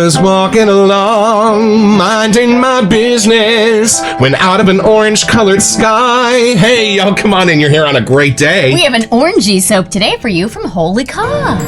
was walking along, minding my business, when out of an orange-colored sky. Hey, y'all, come on in. You're here on a great day. We have an orangey soap today for you from Holy Caw.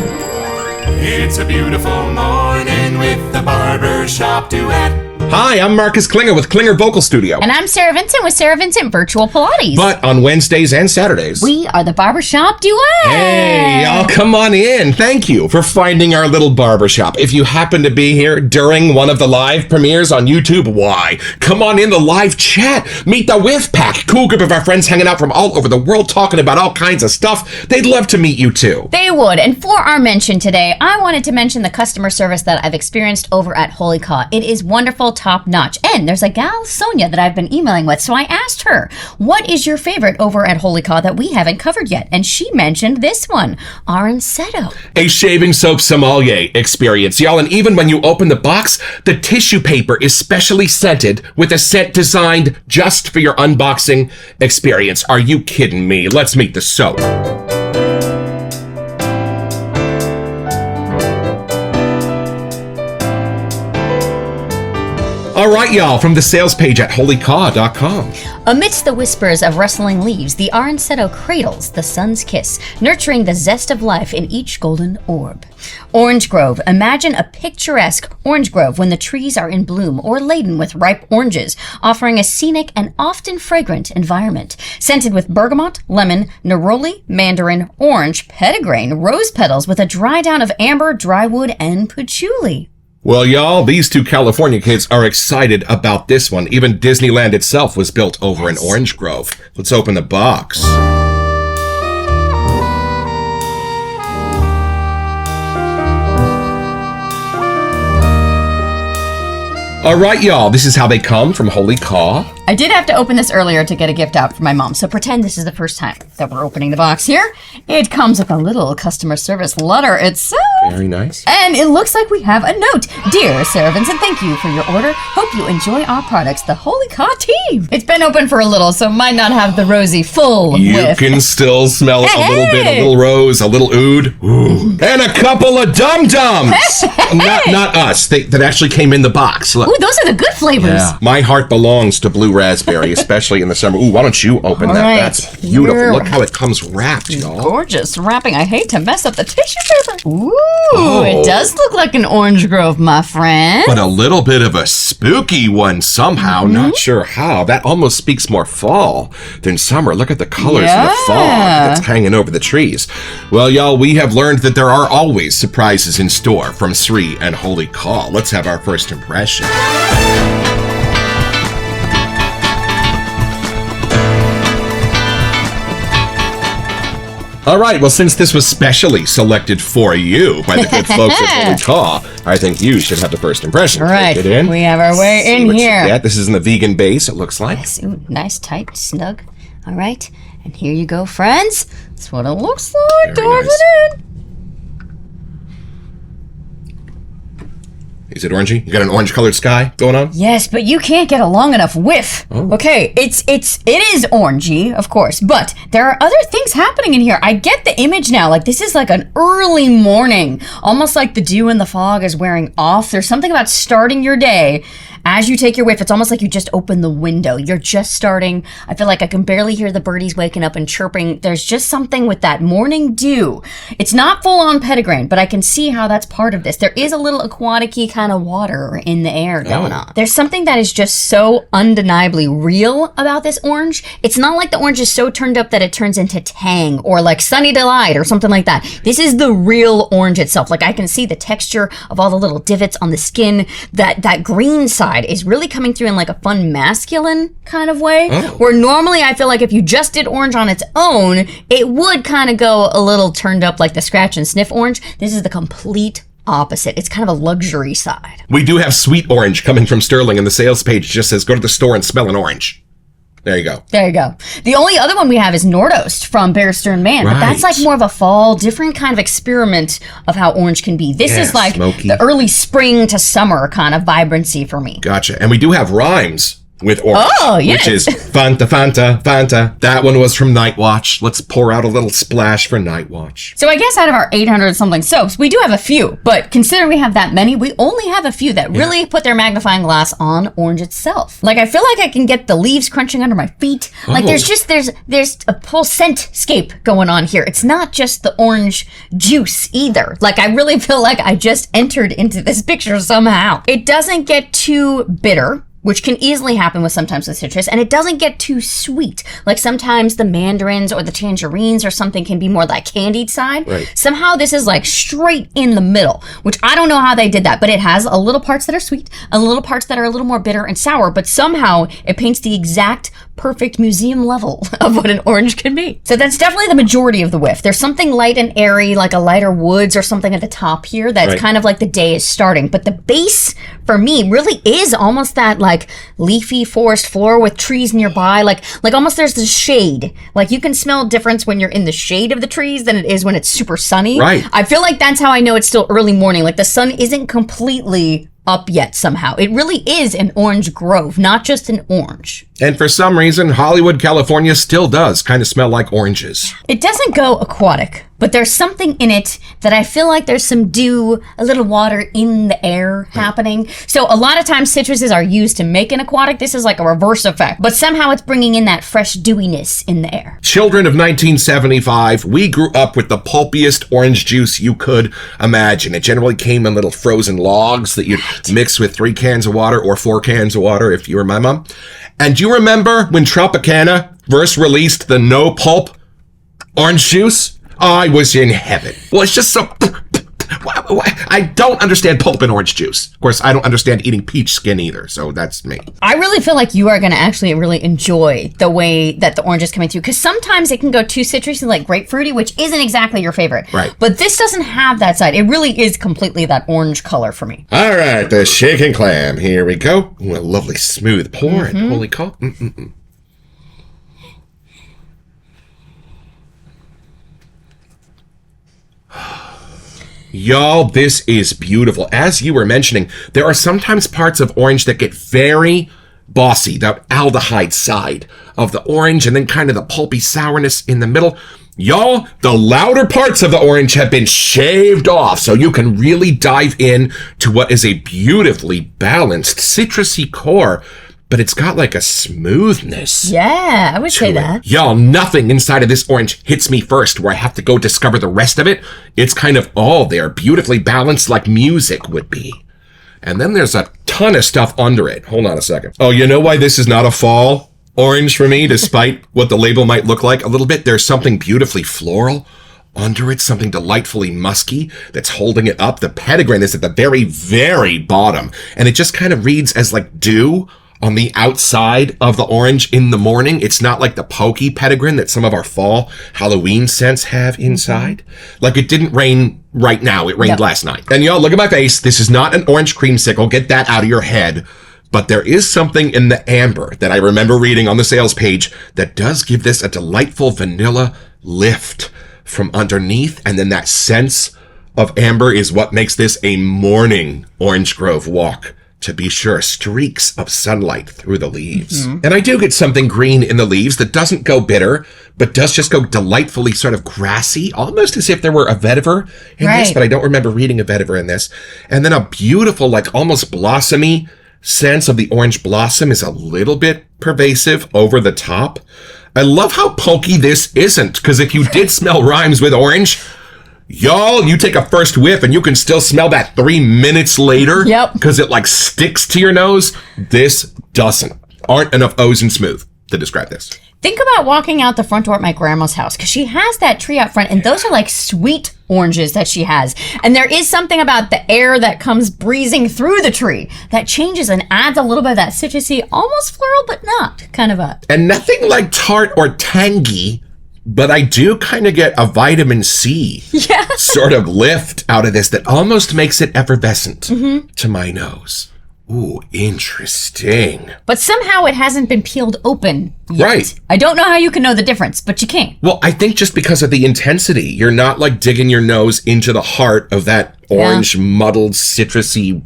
It's a beautiful morning with the Barbershop Duet. Hi, I'm Marcus Klinger with Klinger Vocal Studio. And I'm Sarah Vincent with Sarah Vincent Virtual Pilates. But on Wednesdays and Saturdays, we are the Barbershop Duet. Hey, y'all, come on in. Thank you for finding our little barbershop. If you happen to be here during one of the live premieres on YouTube, why? Come on in the live chat. Meet the Whiff Pack. Cool group of our friends hanging out from all over the world talking about all kinds of stuff. They'd love to meet you too. They would. And for our mention today, I wanted to mention the customer service that I've experienced over at Holy Caw. It is wonderful, top notch. And there's a gal, Sonia, that I've been emailing with. So I asked her, what is your favorite over at Holy Caw that we haven't covered yet? And she mentioned this one, Aranceto. A shaving soap sommelier experience, y'all. And even when you open the box, the tissue paper is specially scented with a scent designed just for your unboxing experience. Are you kidding me? Let's meet the soap. All right, y'all, from the sales page at holycaw.com. Amidst the whispers of rustling leaves, the Aranceto cradles the sun's kiss, nurturing the zest of life in each golden orb. Orange Grove. Imagine a picturesque orange grove when the trees are in bloom or laden with ripe oranges, offering a scenic and often fragrant environment. Scented with bergamot, lemon, neroli, mandarin, orange, petitgrain, rose petals with a dry down of amber, drywood, and patchouli. Well, y'all, these two California kids are excited about this one. Even Disneyland itself was built over in Orange Grove. Let's open the box. All right, y'all, this is how they come from Holy Caw. I did have to open this earlier to get a gift out for my mom, so pretend this is the first time that we're opening the box here. It comes with a little customer service letter itself. Very nice. And it looks like we have a note. Dear Sarah Vincent, thank you for your order. Hope you enjoy our products, the Holy Caw team. It's been open for a little, so might not have the rosy full whiff. You can still smell it a little bit, a little rose, a little oud. Ooh. And a couple of dum-dums. Not us. That actually came in the box. Look. Ooh, those are the good flavors. Yeah. My heart belongs to blue raspberry, especially in the summer. Ooh, why don't you open that? Right. That's beautiful. Look how it comes wrapped, y'all. Gorgeous wrapping. I hate to mess up the tissue paper. Ooh, It does look like an Orange Grove, my friend. But a little bit of a spooky one somehow. Not sure how. That almost speaks more fall than summer. Look at the colors in the fog that's hanging over the trees. Well, y'all, we have learned that there are always surprises in store from Sri and Holy Caw. Let's have our first impression. All right, well, since this was specially selected for you by the good folks at Holy Caw, I think you should have the first impression. Right. Take it in. We have our way in here. Yeah, this is in the vegan base, it looks like. Yes, ooh, nice, tight, snug. All right, and here you go, friends. That's what it looks like. Very Dive nice. it in. Is it orangey? You got an orange-colored sky going on? Yes, but you can't get a long enough whiff. Oh. Okay, it is orangey, of course, but there are other things happening in here. I get the image now. Like, this is like an early morning, almost like the dew in the fog is wearing off. There's something about starting your day. As you take your whiff, it's almost like you just open the window. You're just starting. I feel like I can barely hear the birdies waking up and chirping. There's just something with that morning dew. It's not full on petitgrain, but I can see how that's part of this. There is a little aquatic-y kind of water in the air going on. There's something that is just so undeniably real about this orange. It's not like the orange is so turned up that it turns into tang or like Sunny Delight or something like that. This is the real orange itself. Like, I can see the texture of all the little divots on the skin. That green side is really coming through in like a fun masculine kind of way, where normally I feel like if you just did orange on its own, it would kind of go a little turned up like the scratch and sniff orange. This is the complete opposite. It's kind of a luxury side. We do have sweet orange coming from Sterling, and the sales page just says, go to the store and smell an orange. There you go. There you go. The only other one we have is Nordost from Bear Stearns Man, but that's like more of a fall, different kind of experiment of how orange can be. This is like smoky. the early spring to summer kind of vibrancy for me. Gotcha. And we do have rhymes with orange. Oh, yes. Which is Fanta, Fanta, Fanta. That one was from Night Watch. Let's pour out a little splash for Night Watch. So I guess out of our 800 something soaps, we do have a few, but considering we have that many, we only have a few that really put their magnifying glass on orange itself. Like, I feel like I can get the leaves crunching under my feet. Like, there's a whole scent-scape going on here. It's not just the orange juice either. Like, I really feel like I just entered into this picture somehow. It doesn't get too bitter, which can easily happen with sometimes with citrus, and it doesn't get too sweet. Like sometimes the mandarins or the tangerines or something can be more that candied side. Right. Somehow this is like straight in the middle, which I don't know how they did that, but it has a little parts that are sweet, a little parts that are a little more bitter and sour, but somehow it paints the exact perfect museum level of what an orange can be. So that's definitely the majority of the whiff. There's something light and airy, like a lighter woods or something at the top here that's kind of like the day is starting. But the base for me really is almost that like leafy forest floor with trees nearby, like almost there's the shade. Like you can smell a difference when you're in the shade of the trees than it is when it's super sunny. Right. I feel like that's how I know it's still early morning. Like the sun isn't completely up yet somehow. It really is an orange grove, not just an orange. And for some reason, Hollywood, California still does kind of smell like oranges. It doesn't go aquatic, but there's something in it that I feel like there's some dew, a little water in the air happening. So a lot of times citruses are used to make an aquatic. This is like a reverse effect, but somehow it's bringing in that fresh dewiness in the air. Children of 1975, we grew up with the pulpiest orange juice you could imagine. It generally came in little frozen logs that you'd mix with 3 cans of water or 4 cans of water if you were my mom. And do you remember when Tropicana first released the no pulp orange juice? I was in heaven. Well, it's just so... I don't understand pulp in orange juice. Of course, I don't understand eating peach skin either, so that's me. I really feel like you are going to actually really enjoy the way that the orange is coming through, because sometimes it can go too citrusy, like grapefruity, which isn't exactly your favorite. Right. But this doesn't have that side. It really is completely that orange color for me. All right, the shaken clam. Here we go. Ooh, a lovely smooth pour. Holy cow. Y'all, this is beautiful. As you were mentioning, there are sometimes parts of orange that get very bossy, that aldehyde side of the orange, and then kind of the pulpy sourness in the middle. Y'all, the louder parts of the orange have been shaved off, so you can really dive in to what is a beautifully balanced citrusy core, but it's got like a smoothness. Yeah, I would say that. Y'all, nothing inside of this orange hits me first where I have to go discover the rest of it. It's kind of all there, beautifully balanced like music would be. And then there's a ton of stuff under it. Hold on a second. Oh, you know why this is not a fall orange for me, despite what the label might look like a little bit? There's something beautifully floral under it, something delightfully musky that's holding it up. The petitgrain is at the very, very bottom, and it just kind of reads as like dew on the outside of the orange in the morning. It's not like the pokey petitgrain that some of our fall Halloween scents have inside. Like it didn't rain right now. It rained last night. And y'all, look at my face. This is not an orange creamsicle. Get that out of your head. But there is something in the amber that I remember reading on the sales page that does give this a delightful vanilla lift from underneath. And then that sense of amber is what makes this a morning orange grove walk. To be sure, streaks of sunlight through the leaves. And I do get something green in the leaves that doesn't go bitter, but does just go delightfully sort of grassy, almost as if there were a vetiver in this, but I don't remember reading a vetiver in this. And then a beautiful, like almost blossomy sense of the orange blossom is a little bit pervasive over the top. I love how pokey this isn't, because if you did smell rhymes with orange, y'all, you take a first whiff and you can still smell that 3 minutes later. Yep. Because it like sticks to your nose. This doesn't. Aren't enough O's in smooth to describe this. Think about walking out the front door at my grandma's house, because she has that tree out front, and those are like sweet oranges that she has. And there is something about the air that comes breezing through the tree that changes and adds a little bit of that citrusy, almost floral, but not kind of a... And nothing like tart or tangy, but I do kind of get a vitamin C sort of lift out of this that almost makes it effervescent to my nose. Ooh, interesting. But somehow it hasn't been peeled open yet. Right. I don't know how you can know the difference, but you can. Well, I think just because of the intensity, you're not like digging your nose into the heart of that orange, muddled, citrusy,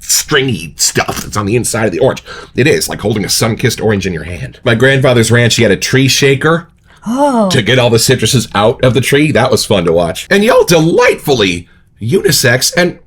stringy stuff that's on the inside of the orange. It is like holding a sun-kissed orange in your hand. My grandfather's ranch, he had a tree shaker to get all the citruses out of the tree. That was fun to watch. And y'all delightfully unisex and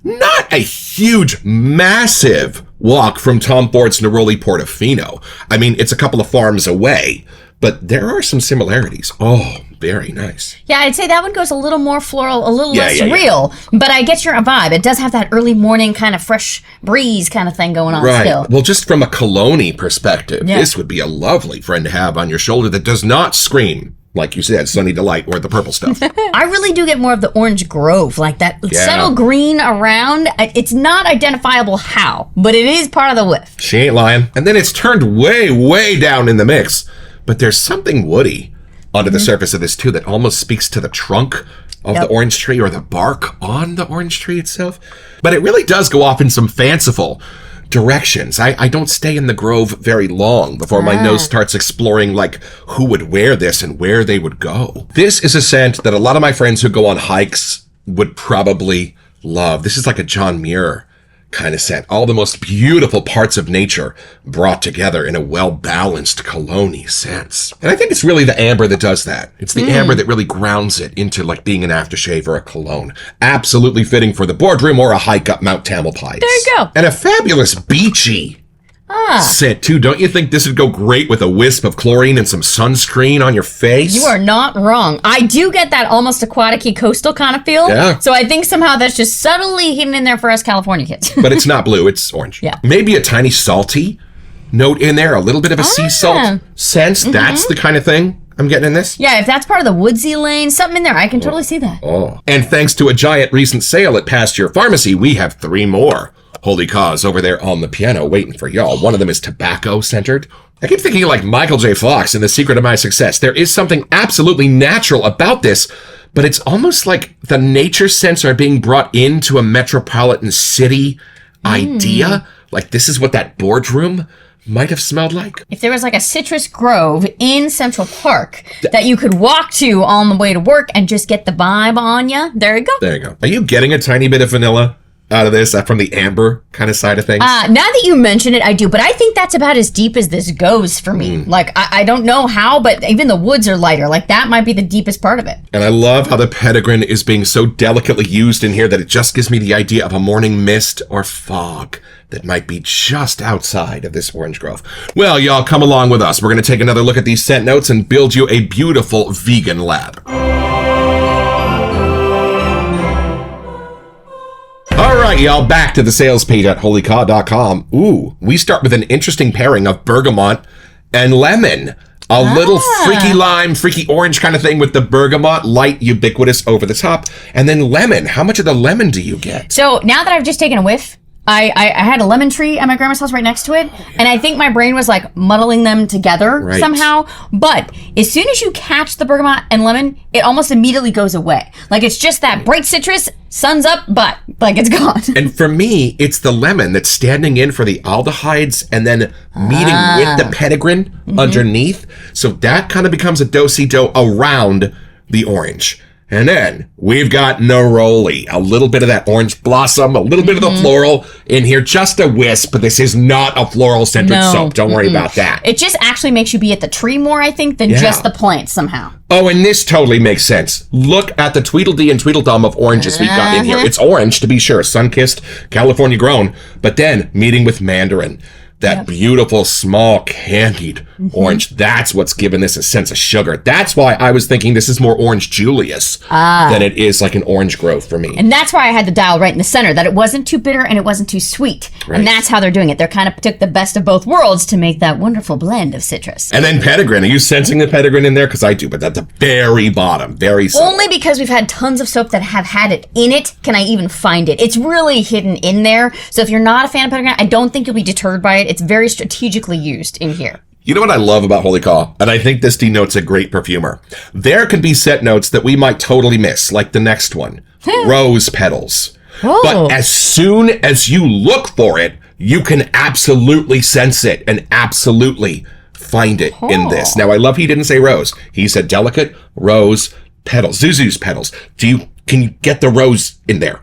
not a huge, massive walk from Tom Ford's Neroli Portofino. I mean, it's a couple of farms away, but there are some similarities. Oh, very nice. Yeah, I'd say that one goes a little more floral, a little less yeah. real, but I get your vibe. It does have that early morning kind of fresh breeze kind of thing going on Right. still. Well, just from a cologne perspective, this would be a lovely friend to have on your shoulder that does not scream, like you said, Sunny Delight or the purple stuff. I really do get more of the orange grove, like that subtle green around. It's not identifiable how, but it is part of the whiff. She ain't lying. And then it's turned way, way down in the mix. But there's something woody under the surface of this too that almost speaks to the trunk of the orange tree or the bark on the orange tree itself. But it really does go off in some fanciful directions. I don't stay in the grove very long before my nose starts exploring like who would wear this and where they would go. This is a scent that a lot of my friends who go on hikes would probably love. This is like a John Muir kind of scent. All the most beautiful parts of nature brought together in a well-balanced cologne-y sense. And I think it's really the amber that does that. It's the amber that really grounds it into like being an aftershave or a cologne. Absolutely fitting for the boardroom or a hike up Mount Tamalpais. There you go. And a fabulous beachy scent too. Don't you think this would go great with a wisp of chlorine and some sunscreen on your face? You are not wrong. I do get that almost aquatic-y coastal kind of feel. Yeah. So I think somehow that's just subtly hidden in there for us California kids. But it's not blue, it's orange. Yeah. Maybe a tiny salty note in there, a little bit of a sea salt sense. That's the kind of thing I'm getting in this. Yeah, if that's part of the woodsy lane, something in there, I can totally see that. Oh. And thanks to a giant recent sale at Past Your Pharmacy, we have 3 more Holy Cause over there on the piano waiting for y'all. One of them is tobacco centered. I keep thinking like Michael J. Fox in The Secret of My Success. There is something absolutely natural about this, but it's almost like the nature scents are being brought into a metropolitan city idea. Like this is what that boardroom might have smelled like. If there was like a citrus grove in Central Park that you could walk to on the way to work and just get the vibe on you, there you go. There you go. Are you getting a tiny bit of vanilla out of this from the amber kind of side of things? Now that you mention it, I do, but I think that's about as deep as this goes for me. Like, I don't know how, but even the woods are lighter. Like, that might be the deepest part of it. And I love how the petitgrain is being so delicately used in here that it just gives me the idea of a morning mist or fog that might be just outside of this orange grove. Well, y'all, come along with us. We're going to take another look at these scent notes and build you a beautiful vegan lab. All right, y'all, back to the sales page at holycaw.com. Ooh, we start with an interesting pairing of bergamot and lemon. A little freaky lime, freaky orange kind of thing with the bergamot, light, ubiquitous, over the top. And then lemon. How much of the lemon do you get? So now that I've just taken a whiff, I had a lemon tree at my grandma's house right next to it, and I think my brain was like muddling them together somehow. But as soon as you catch the bergamot and lemon, it almost immediately goes away. Like it's just that bright citrus, sun's up, but like it's gone. And for me, it's the lemon that's standing in for the aldehydes and then meeting with the petitgrain underneath. So that kind of becomes a do-si-do around the orange. And then we've got neroli, a little bit of that orange blossom, a little bit of the floral in here, just a wisp. This is not a floral-centered soap. Don't worry about that. It just actually makes you be at the tree more, I think, than just the plant somehow. Oh, and this totally makes sense. Look at the Tweedledee and Tweedledum of oranges we've got in here. It's orange, to be sure, sun-kissed, California grown, but then meeting with mandarin. That beautiful, small, candied orange. That's what's given this a sense of sugar. That's why I was thinking this is more orange Julius than it is like an orange grove for me. And that's why I had the dial right in the center, that it wasn't too bitter and it wasn't too sweet. Right. And that's how they're doing it. They kind of took the best of both worlds to make that wonderful blend of citrus. And then petitgrain. Are you sensing the petitgrain in there? Because I do, but at the very bottom, very subtle. Only because we've had tons of soap that have had it in it can I even find it. It's really hidden in there. So if you're not a fan of petitgrain, I don't think you'll be deterred by it. It's very strategically used in here. You know what I love about Holy Caw? And I think this denotes a great perfumer. There can be scent notes that we might totally miss, like the next one. Rose petals. Oh. But as soon as you look for it, You can absolutely sense it and absolutely find it in this. Now, I love he didn't say rose. He said delicate rose petals, Zuzu's petals. Can you get the rose in there?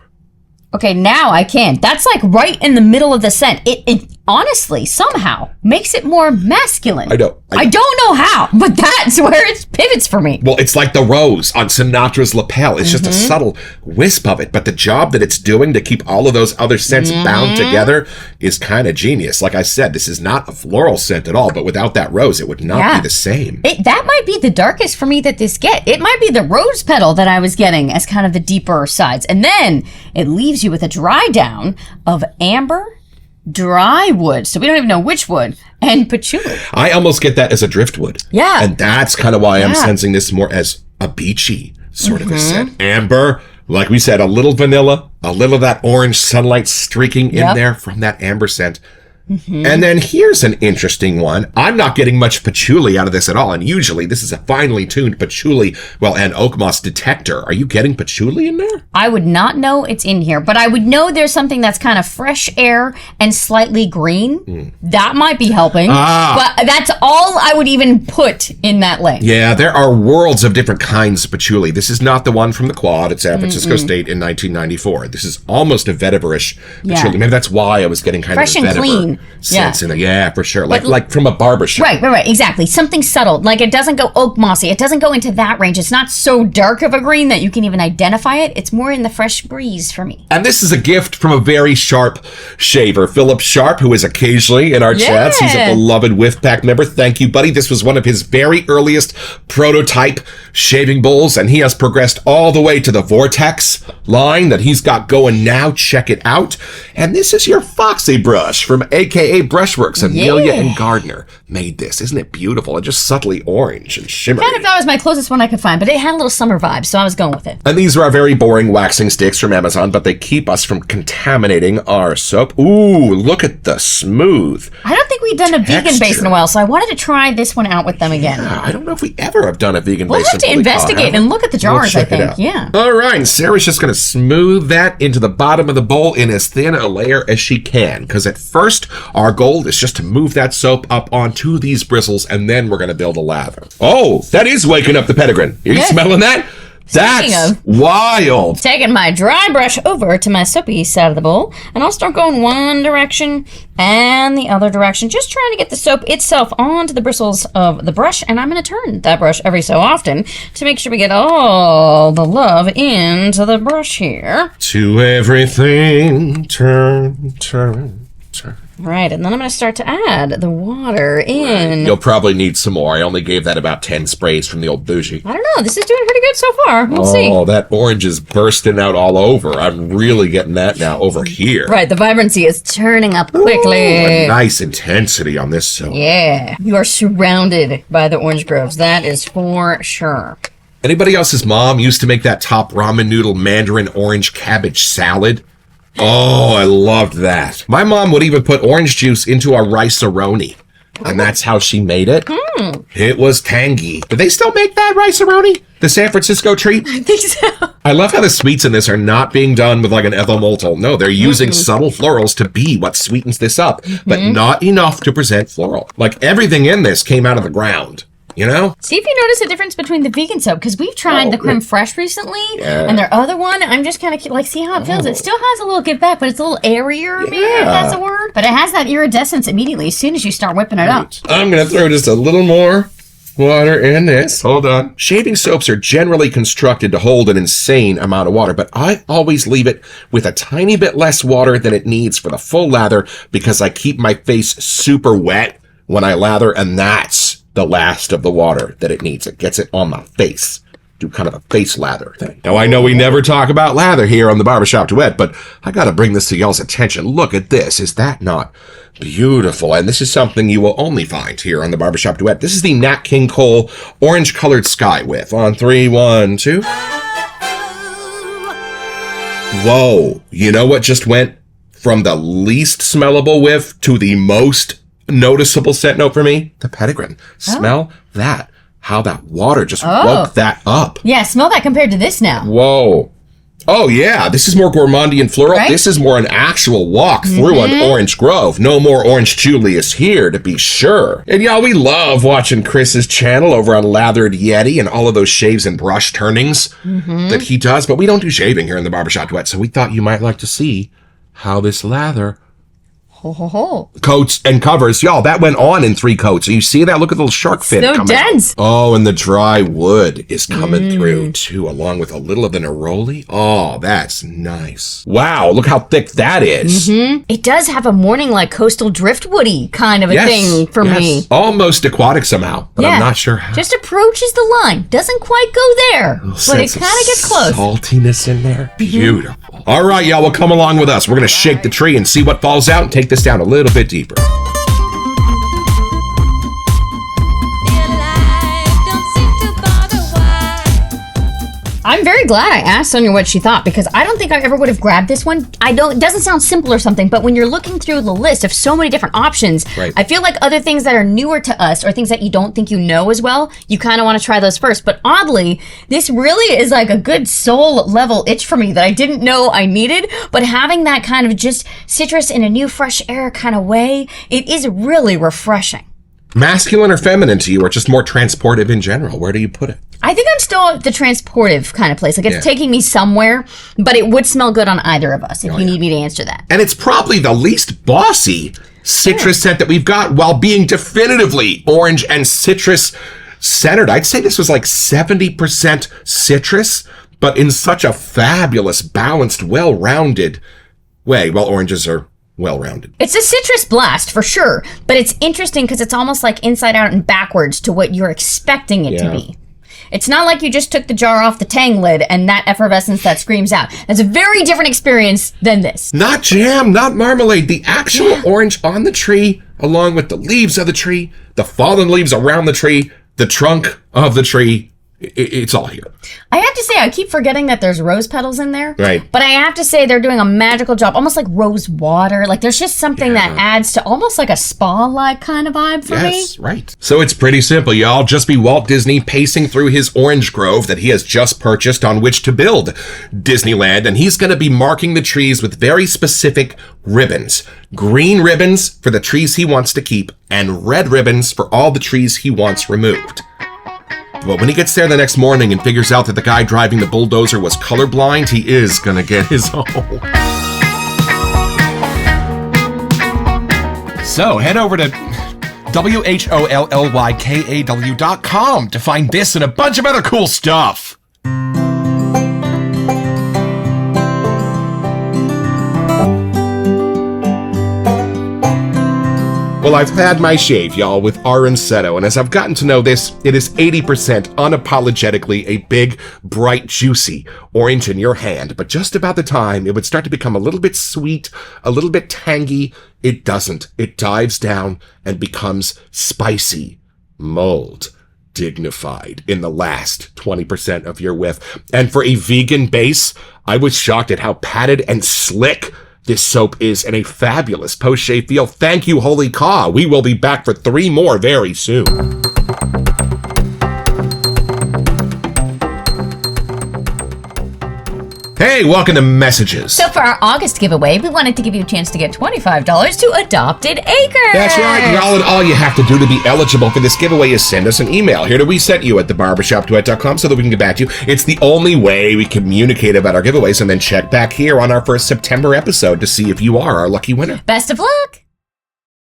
Okay, now I can. That's like right in the middle of the scent. It honestly somehow makes it more masculine. I don't know how, but that's where it pivots for me. Well, it's like the rose on Sinatra's lapel. It's just a subtle wisp of it, but the job that it's doing to keep all of those other scents bound together is kind of genius. Like I said, this is not a floral scent at all, but without that rose, it would not be the same. That might be the darkest for me that this get. It might be the rose petal that I was getting as kind of the deeper sides. And then it leaves you with a dry down of amber, dry wood, so we don't even know which wood, and patchouli. I almost get that as a driftwood. Yeah. And that's kind of why I'm sensing this more as a beachy sort of a scent. Amber, like we said, a little vanilla, a little of that orange sunlight streaking in there from that amber scent. And then here's an interesting one. I'm not getting much patchouli out of this at all. And usually this is a finely tuned patchouli, and oak moss detector. Are you getting patchouli in there? I would not know it's in here, but I would know there's something that's kind of fresh air and slightly green. That might be helping. But that's all I would even put in that lane. Yeah, there are worlds of different kinds of patchouli. This is not the one from the Quad at San Francisco State in 1994. This is almost a vetiver-ish patchouli. Maybe that's why I was getting kind fresh of and clean. Sense in it. Yeah, for sure. Like from a barbershop. Right. Exactly. Something subtle. Like it doesn't go oak mossy. It doesn't go into that range. It's not so dark of a green that you can even identify it. It's more in the fresh breeze for me. And this is a gift from a very sharp shaver, Philip Sharp, who is occasionally in our chats. He's a beloved Whiff Pack member. Thank you, buddy. This was one of his very earliest prototype shaving bowls, and he has progressed all the way to the Vortex line that he's got going now. Check it out. And this is your Foxy brush from AKA Brushworks. Amelia and Gardner made this. Isn't it beautiful? And just subtly orange and shimmery. Kind of that was my closest one I could find, but it had a little summer vibe, so I was going with it. And these are our very boring waxing sticks from Amazon, but they keep us from contaminating our soap. Ooh, look at the smooth I don't think we've done a vegan base in a while, so I wanted to try this one out with them again. I don't know if we ever have done a vegan We'll base. have to investigate and look at the jars, I think. Yeah. All right, and Sarah's just going to smooth that into the bottom of the bowl in as thin a layer as she can, because at first, our goal is just to move that soap up onto these bristles, and then we're going to build a lather. Oh, that is waking up the Pettigrew. Are you smelling that? That's wild. Taking my dry brush over to my soapy side of the bowl, and I'll start going one direction and the other direction, just trying to get the soap itself onto the bristles of the brush, and I'm going to turn that brush every so often to make sure we get all the love into the brush here. To everything, turn. Right, and then I'm going to start to add the water in. You'll probably need some more. I only gave that about 10 sprays from the old bougie. I don't know. This is doing pretty good so far. We'll see. Oh, that orange is bursting out all over. I'm really getting that now over here. Right, the vibrancy is turning up quickly. A nice intensity on this soap. Yeah, you are surrounded by the orange groves. That is for sure. Anybody else's mom used to make that top ramen noodle mandarin orange cabbage salad? Oh, I loved that. My mom would even put orange juice into a rice-a-roni. And that's how she made it. It was tangy. Do they still make that rice-a-roni? The San Francisco treat? I think so. I love how the sweets in this are not being done with like an ethyl maltol. No, they're using subtle florals to be what sweetens this up, but not enough to present floral. Like everything in this came out of the ground. You know? See if you notice a difference between the vegan soap, because we've tried the creme fraiche recently, and their other one, I'm just kind of like, see how it feels. It still has a little give back, but it's a little airier, maybe, if that's a word. But it has that iridescence immediately as soon as you start whipping it up. I'm going to throw just a little more water in this. Hold on. Shaving soaps are generally constructed to hold an insane amount of water, but I always leave it with a tiny bit less water than it needs for the full lather because I keep my face super wet when I lather, and that's the last of the water that it needs. It gets it on my face. Do kind of a face lather thing. Now, I know we never talk about lather here on the Barbershop Duet, but I gotta bring this to y'all's attention. Look at this. Is that not beautiful? And this is something you will only find here on the Barbershop Duet. This is the Nat King Cole Orange Colored Sky Whiff. On 3, 1, 2. Whoa. You know what just went from the least smellable whiff to the most noticeable scent note for me? The Pettigrew. Smell that. How that water just woke that up. Yeah, smell that compared to this now. Whoa. Oh, yeah. This is more gourmandy and floral. Right? This is more an actual walk through an orange grove. No more Orange Julius here, to be sure. And y'all, we love watching Chris's channel over on Lathered Yeti and all of those shaves and brush turnings that he does. But we don't do shaving here in the Barbershop Duet, so we thought you might like to see how this lather coats and covers. Y'all, that went on in 3 coats. So you see that? Look at the little shark fin So coming dense. out. Oh, and the dry wood is coming through too, along with a little of the neroli. Oh, that's nice. Wow, look how thick that is. It does have a morning like coastal driftwoody kind of a thing for me. Almost aquatic somehow, but I'm not sure how. Just approaches the line. Doesn't quite go there, but it kind of gets close. Saltiness in there. Beautiful. All right, y'all, well, come along with us. We're going to shake the tree and see what falls out and take this down a little bit deeper. I'm very glad I asked Sonia what she thought, because I don't think I ever would have grabbed this one. It doesn't sound simple or something, but when you're looking through the list of so many different options, I feel like other things that are newer to us or things that you don't think you know as well, you kind of want to try those first. But oddly, this really is like a good soul level itch for me that I didn't know I needed, but having that kind of just citrus in a new fresh air kind of way, it is really refreshing. Masculine or feminine to you, or just more transportive in general? Where do you put it? I think I'm still at the transportive kind of place. Like, it's taking me somewhere, but it would smell good on either of us if you need me to answer that. And it's probably the least bossy citrus scent that we've got, while being definitively orange and citrus centered. I'd say this was like 70% citrus, but in such a fabulous, balanced, well-rounded way. Well, oranges are well-rounded. It's a citrus blast for sure, but it's interesting because it's almost like inside out and backwards to what you're expecting it to be. It's not like you just took the jar off the Tang lid and that effervescence that screams out. That's a very different experience than this. Not jam, not marmalade. The actual orange on the tree, along with the leaves of the tree, the fallen leaves around the tree, the trunk of the tree. It's all here. I have to say, I keep forgetting that there's rose petals in there. Right. But I have to say, they're doing a magical job, almost like rose water. Like, there's just something that adds to almost like a spa-like kind of vibe for me. Yes, right. So it's pretty simple, y'all. Just be Walt Disney pacing through his orange grove that he has just purchased on which to build Disneyland, and he's going to be marking the trees with very specific ribbons. Green ribbons for the trees he wants to keep, and red ribbons for all the trees he wants removed. But when he gets there the next morning and figures out that the guy driving the bulldozer was colorblind, he is gonna get his own. So head over to WHOLLYKAW.com to find this and a bunch of other cool stuff. Well, I've had my shave, y'all, with Aranceto, and as I've gotten to know this, it is 80% unapologetically a big, bright, juicy orange in your hand. But just about the time it would start to become a little bit sweet, a little bit tangy, it doesn't. It dives down and becomes spicy, mulled, dignified in the last 20% of your whiff. And for a vegan base, I was shocked at how padded and slick this soap is, and a fabulous post-shave feel. Thank you, holy caw. We will be back for 3 more very soon. Hey, welcome to Messages. So for our August giveaway, we wanted to give you a chance to get $25 to Adopted Acre. That's right, y'all, and all you have to do to be eligible for this giveaway is send us an email here to WeSentYou at thebarbershopduet.com so that we can get back to you. It's the only way we communicate about our giveaways, and then check back here on our first September episode to see if you are our lucky winner. Best of luck.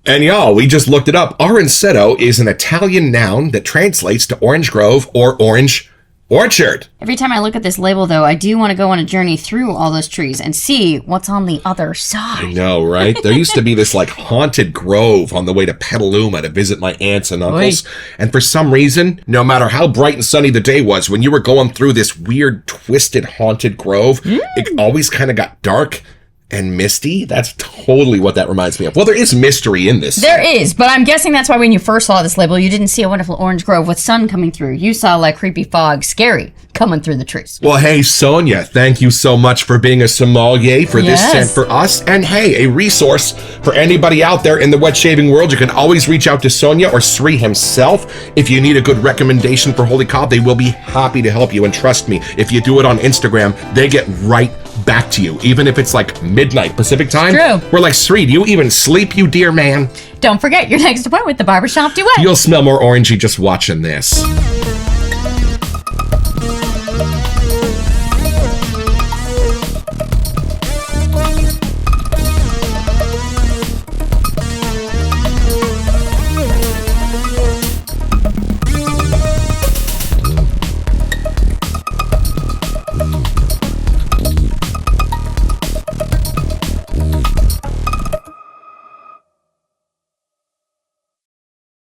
And y'all, we just looked it up. Aranceto is an Italian noun that translates to orange grove or orange orchard. Every time I look at this label, though, I do want to go on a journey through all those trees and see what's on the other side. I know, right? There used to be this like haunted grove on the way to Petaluma to visit my aunts and uncles. Oy. And for some reason, no matter how bright and sunny the day was, when you were going through this weird, twisted, haunted grove, it always kind of got dark And misty? That's totally what that reminds me of. Well, there is mystery in this. There is, but I'm guessing that's why when you first saw this label, you didn't see a wonderful orange grove with sun coming through. You saw like creepy fog, scary, coming through the trees. Well, hey, Sonia, thank you so much for being a sommelier for this scent for us. And hey, a resource for anybody out there in the wet shaving world. You can always reach out to Sonia or Sri himself. If you need a good recommendation for Holy Cow, they will be happy to help you. And trust me, if you do it on Instagram, they get right back to you, even if it's like midnight Pacific time. True. We're like, Sri, do you even sleep, you dear man? Don't forget your next appointment with the Barbershop Duet. You'll smell more orangey just watching this.